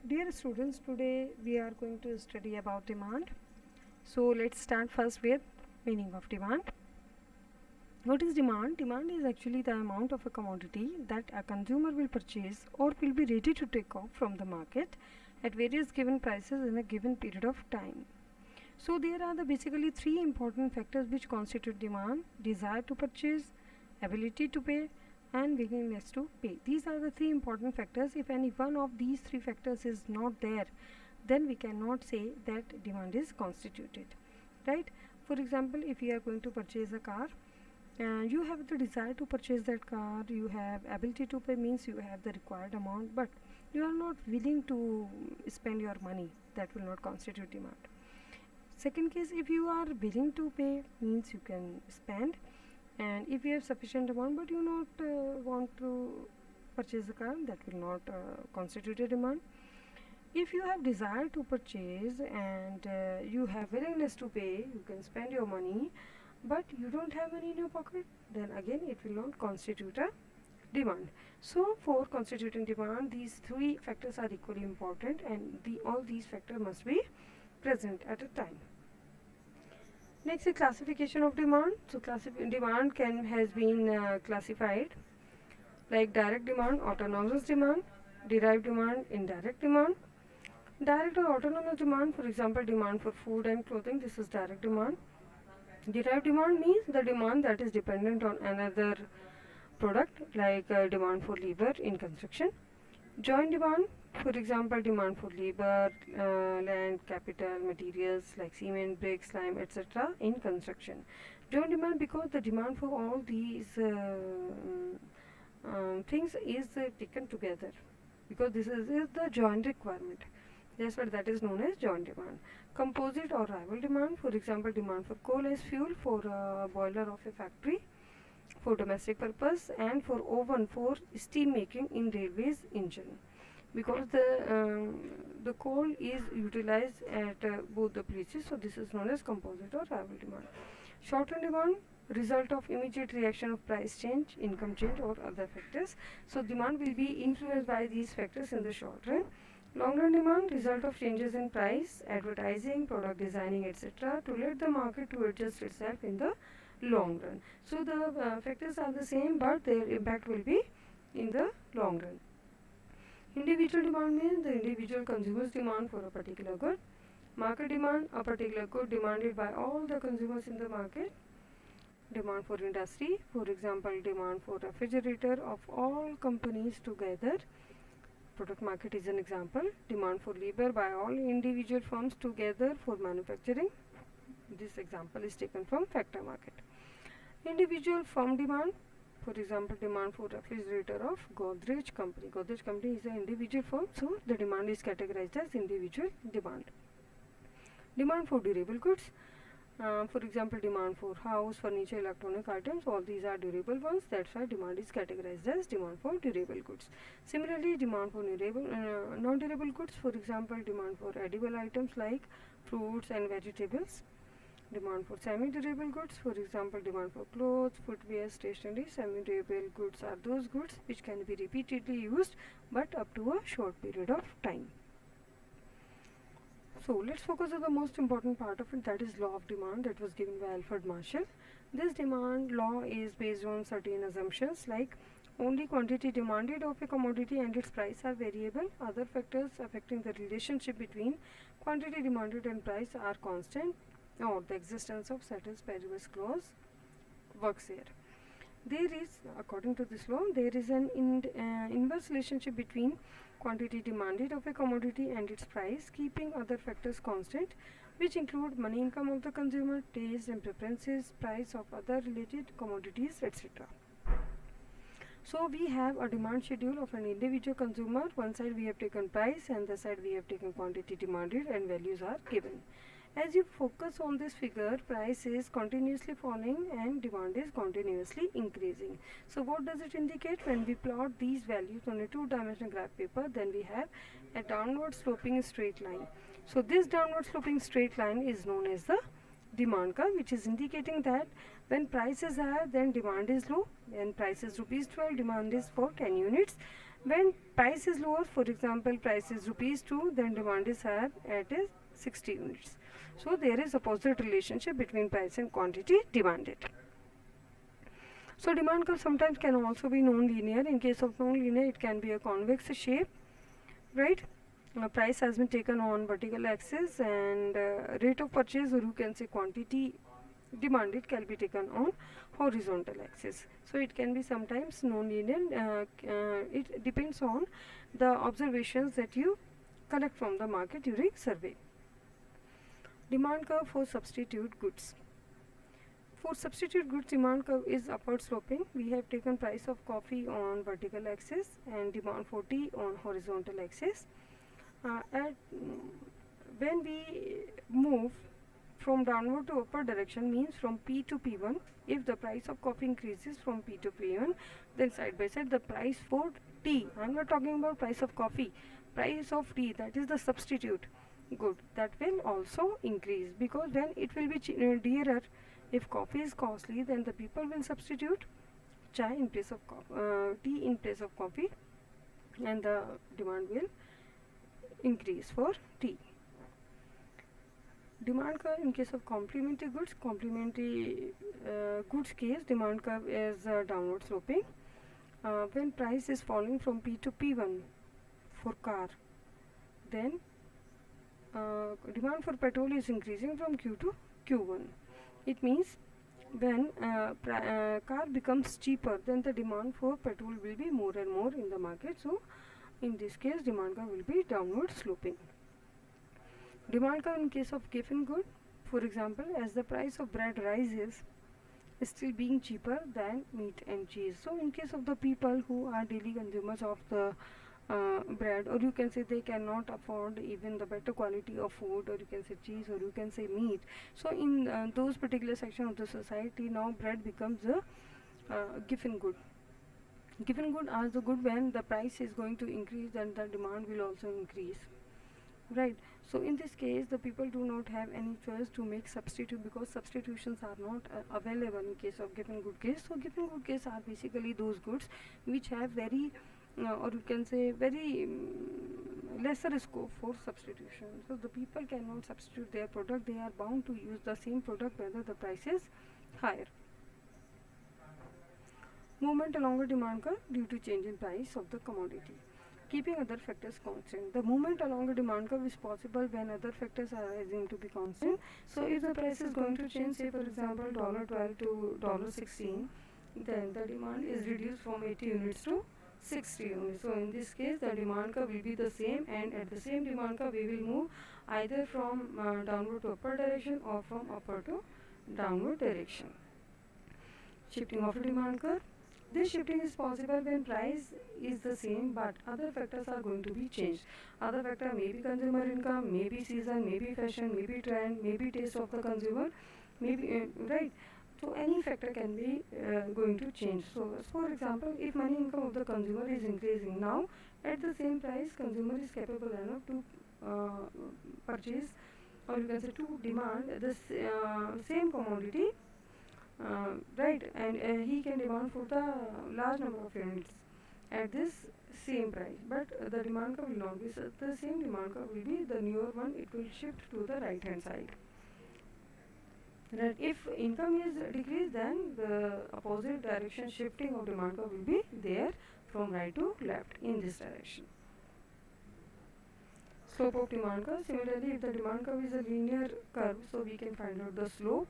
Dear students, today we are going to study about demand. So let's start first with meaning of demand. What is demand? Demand is actually the amount of a commodity that a consumer will purchase or will be ready to take off from the market at various given prices in a given period of time. So there are basically three important factors which constitute demand: desire to purchase, ability to pay, and willingness to pay. These are the three important factors. If any one of these three factors is not there, then we cannot say that demand is constituted, right? For example, if you are going to purchase a car, you have the desire to purchase that car, you have ability to pay, means you have the required amount, but you are not willing to spend your money, that will not constitute demand. Second case, if you are willing to pay, means you can spend, and if you have sufficient amount but you not want to purchase the car, that will not constitute a demand. If you have desire to purchase and you have willingness to pay, you can spend your money, but you don't have money in your pocket, then again it will not constitute a demand. So for constituting demand, these three factors are equally important, and all these factors must be present at a time. Next is classification of demand. So demand has been classified like direct demand, autonomous demand, derived demand, indirect demand. Direct or autonomous demand, for example, demand for food and clothing, this is direct demand. Derived demand means the demand that is dependent on another product, like demand for labor in construction. Joint demand, for example, demand for labor, land, capital, materials like cement, bricks, lime, etc. in construction. Joint demand, because the demand for all these things is taken together, because this is the joint requirement. That's what that is known as joint demand. Composite or rival demand, for example, demand for coal as fuel for a boiler of a factory for domestic purpose, and for oven for steam making in railways engine, because the coal is utilized at both the places. So this is known as composite or rival demand. Short-term demand, result of immediate reaction of price change, income change, or other factors. So demand will be influenced by these factors in the short run. Long-run demand, result of changes in price, advertising, product designing, etc., to let the market to adjust itself in the long run. So the factors are the same, but their impact will be in the long run. Individual demand means the individual consumer's demand for a particular good. Market demand, a particular good demanded by all the consumers in the market. Demand for industry, for example, demand for refrigerator of all companies together. Product market is an example. Demand for labor by all individual firms together for manufacturing. This example is taken from factor market. Individual firm demand, for example, demand for refrigerator of Godrej company. Godrej company is an individual firm, so the demand is categorized as individual demand. Demand for durable goods, for example, demand for house, furniture, electronic items, all these are durable ones. That's why demand is categorized as demand for durable goods. Similarly, demand for non-durable goods, for example, demand for edible items like fruits and vegetables. Demand for semi-durable goods, for example, demand for clothes, footwear, stationery. Semi-durable goods are those goods which can be repeatedly used but up to a short period of time. So let's focus on the most important part of it, that is law of demand, that was given by Alfred Marshall. This demand law is based on certain assumptions like only quantity demanded of a commodity and its price are variable. Other factors affecting the relationship between quantity demanded and price are constant, or the existence of ceteris paribus clause works here. There is, according to this law, there is an inverse relationship between quantity demanded of a commodity and its price, keeping other factors constant, which include money income of the consumer, taste and preferences, price of other related commodities, etc. So we have a demand schedule of an individual consumer. One side we have taken price, and the side we have taken quantity demanded, and values are given. As you focus on this figure, price is continuously falling and demand is continuously increasing. So what does it indicate? When we plot these values on a two-dimensional graph paper, then we have a downward sloping straight line. So this downward sloping straight line is known as the demand curve, which is indicating that when price is higher, then demand is low. When price is rupees 12, demand is for 10 units. When price is lower, for example price is rupees 2, then demand is higher at is 60 units. So there is opposite relationship between price and quantity demanded. So demand curve sometimes can also be non-linear. In case of non-linear, it can be a convex shape, right? Price has been taken on vertical axis, and rate of purchase, or you can say quantity demanded, can be taken on horizontal axis. So it can be sometimes non-linear. It depends on the observations that you collect from the market during survey. Demand curve for substitute goods. For substitute goods, demand curve is upward sloping. We have taken price of coffee on vertical axis and demand for tea on horizontal axis. When we move from downward to upward direction, means from P to P1, if the price of coffee increases from P to P1, then side by side the price for tea, I am not talking about price of coffee, price of tea, that is the substitute good, that will also increase, because then it will be dearer. If coffee is costly, then the people will substitute chai in place of tea in place of coffee, and the demand will increase for tea. Demand curve in case of complementary goods case, demand curve is downward sloping. When price is falling from P to P1 for car, then demand for petrol is increasing from Q to Q1. It means when car becomes cheaper, then the demand for petrol will be more and more in the market. So in this case, demand curve will be downward sloping. Demand curve in case of given good, for example, as the price of bread rises, still being cheaper than meat and cheese. So in case of the people who are daily consumers of the bread, or you can say they cannot afford even the better quality of food, or you can say cheese, or you can say meat. So in those particular section of the society, now bread becomes a given good. Given good are the good when the price is going to increase, then the demand will also increase, right? So in this case, the people do not have any choice to make substitute, because substitutions are not available in case of given good case. So given good case are basically those goods which have very or you can say very lesser scope for substitution. So the people cannot substitute their product, they are bound to use the same product whether the price is higher. Movement along a demand curve due to change in price of the commodity. Keeping other factors constant. The movement along a demand curve is possible when other factors are assumed to be constant. So if the price is going to change, say for example $12 to $16, then the demand is reduced from 80 units to 60 units. So in this case, the demand curve will be the same, and at the same demand curve we will move either from downward to upward direction or from upward to downward direction. Shifting of a demand curve. This shifting is possible when price is the same but other factors are going to be changed. Other factor may be consumer income, maybe season, maybe fashion, maybe trend, maybe taste of the consumer, maybe right. So any factor can be going to change. So for example, if money income of the consumer is increasing now, at the same price consumer is capable enough to purchase, or you can say to demand the same commodity, right, and he can demand for the large number of units at this same price, but the demand curve will not be the same. Demand curve will be the newer one, it will shift to the right hand side, right. If income is decreased, then the opposite direction shifting of demand curve will be there from right to left in this direction. Slope of demand curve. Similarly, if the demand curve is a linear curve, so we can find out the slope.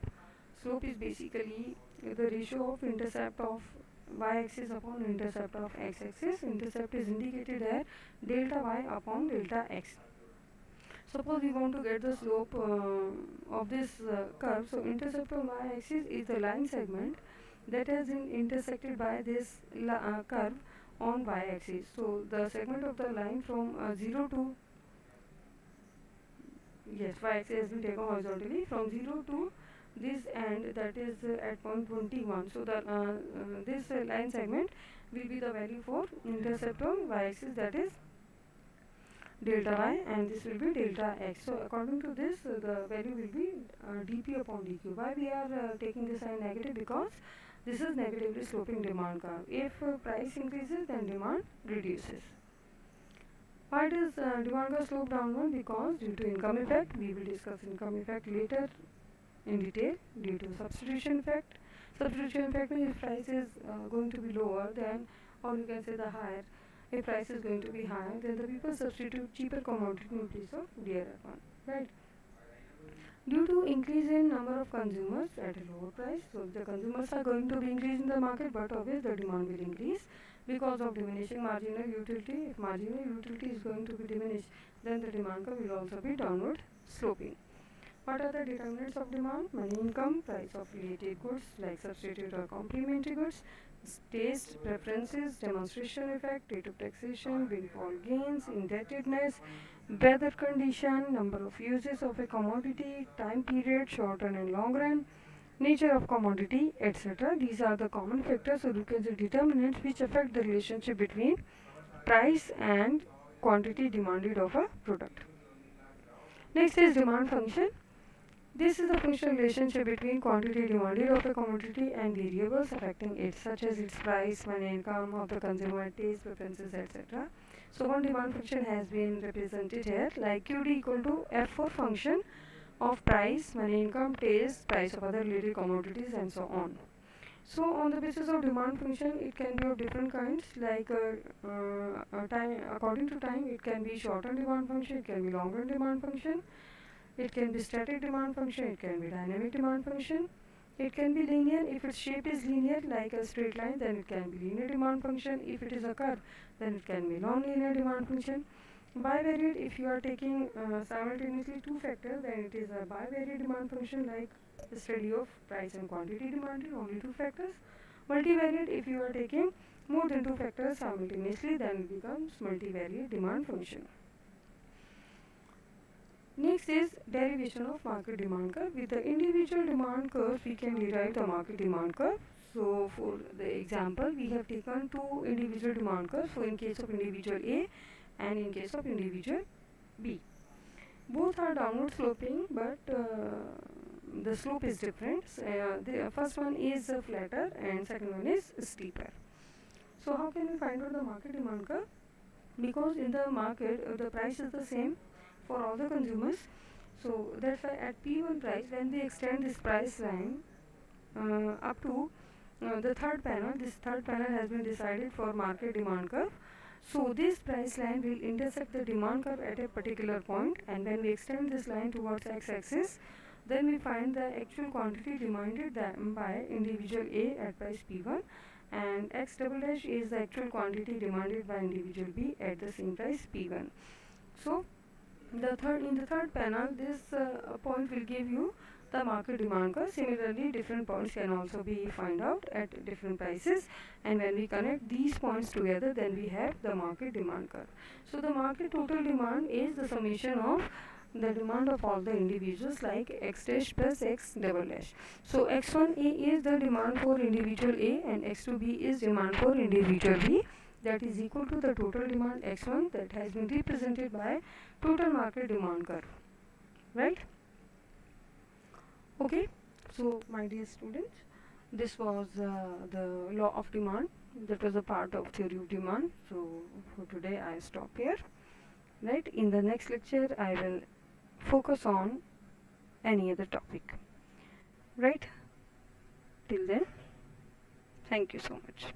Slope is basically the ratio of intercept of y-axis upon intercept of x-axis. Intercept is indicated as delta y upon delta x. Suppose we want to get the slope of this curve. So intercept of y-axis is the line segment that has been intersected by this curve on y-axis. So the segment of the line from 0 to y-axis has been taken horizontally from 0 to this end, that is at point 21. So the this line segment will be the value for intercept on y-axis, that is delta y, and this will be delta x. So according to this, the value will be dp upon dq. Why we are taking this sign negative? Because This is negatively sloping demand curve. If price increases, then demand reduces. Why does demand curve slope downward? Because due to income effect. We will discuss income effect later in detail. Due to substitution effect. Substitution effect means if price is going to be lower, then, or you can say the higher, if price is going to be higher, then the people substitute cheaper commodity in place of dearer one, right? Due to increase in number of consumers at a lower price, so the consumers are going to be increased in the market, but obviously the demand will increase because of diminishing marginal utility. If marginal utility is going to be diminished, then the demand curve will also be downward sloping. What are the determinants of demand? Money income, price of related goods like substitute or complementary goods, taste, preferences, demonstration effect, rate of taxation, windfall gains, indebtedness, weather condition, number of uses of a commodity, time period, short run and long run, nature of commodity, etc. These are the common factors or you can say determinants which affect the relationship between price and quantity demanded of a product. Next is demand function. This is the functional relationship between quantity demanded of a commodity and variables affecting it, such as its price, money income of the consumer, taste, preferences, etc. So one demand function has been represented here like QD equal to F4 function of price, money income, taste, price of other related commodities and so on. So on the basis of demand function, it can be of different kinds like time, according to time, it can be short-term demand function, it can be long-term demand function. It can be static demand function, it can be dynamic demand function. It can be linear. If its shape is linear like a straight line, then it can be linear demand function. If it is a curve, then it can be non-linear demand function. Bivariate, if you are taking simultaneously two factors, then it is a bivariate demand function like the study of price and quantity demanded, only two factors. Multivariate, if you are taking more than two factors simultaneously, then it becomes multivariate demand function. Next is derivation of market demand curve. With the individual demand curve, we can derive the market demand curve. So for the example, we have taken two individual demand curves. So in case of individual A and in case of individual B. Both are downward sloping, but the slope is different. The first one is flatter and second one is steeper. So how can we find out the market demand curve? Because in the market, the price is the same for all the consumers. So that's why at P1 price, when we extend this price line up to the third panel, this third panel has been decided for market demand curve. So this price line will intersect the demand curve at a particular point, and when we extend this line towards x-axis, then we find the actual quantity demanded by individual A at price P1, and x double dash is the actual quantity demanded by individual B at the same price P1. So in the third panel, this point will give you the market demand curve. Similarly, different points can also be found out at different prices, and when we connect these points together, then we have the market demand curve. So the market total demand is the summation of the demand of all the individuals like x dash plus x double dash. So x1A is the demand for individual A and x2B is demand for individual B. That is equal to the total demand x1 that has been represented by total market demand curve, right? Okay, so my dear students, this was the law of demand. That was a part of theory of demand. So for today I stop here, right? In the next lecture I will focus on any other topic, right? Till then, thank you so much.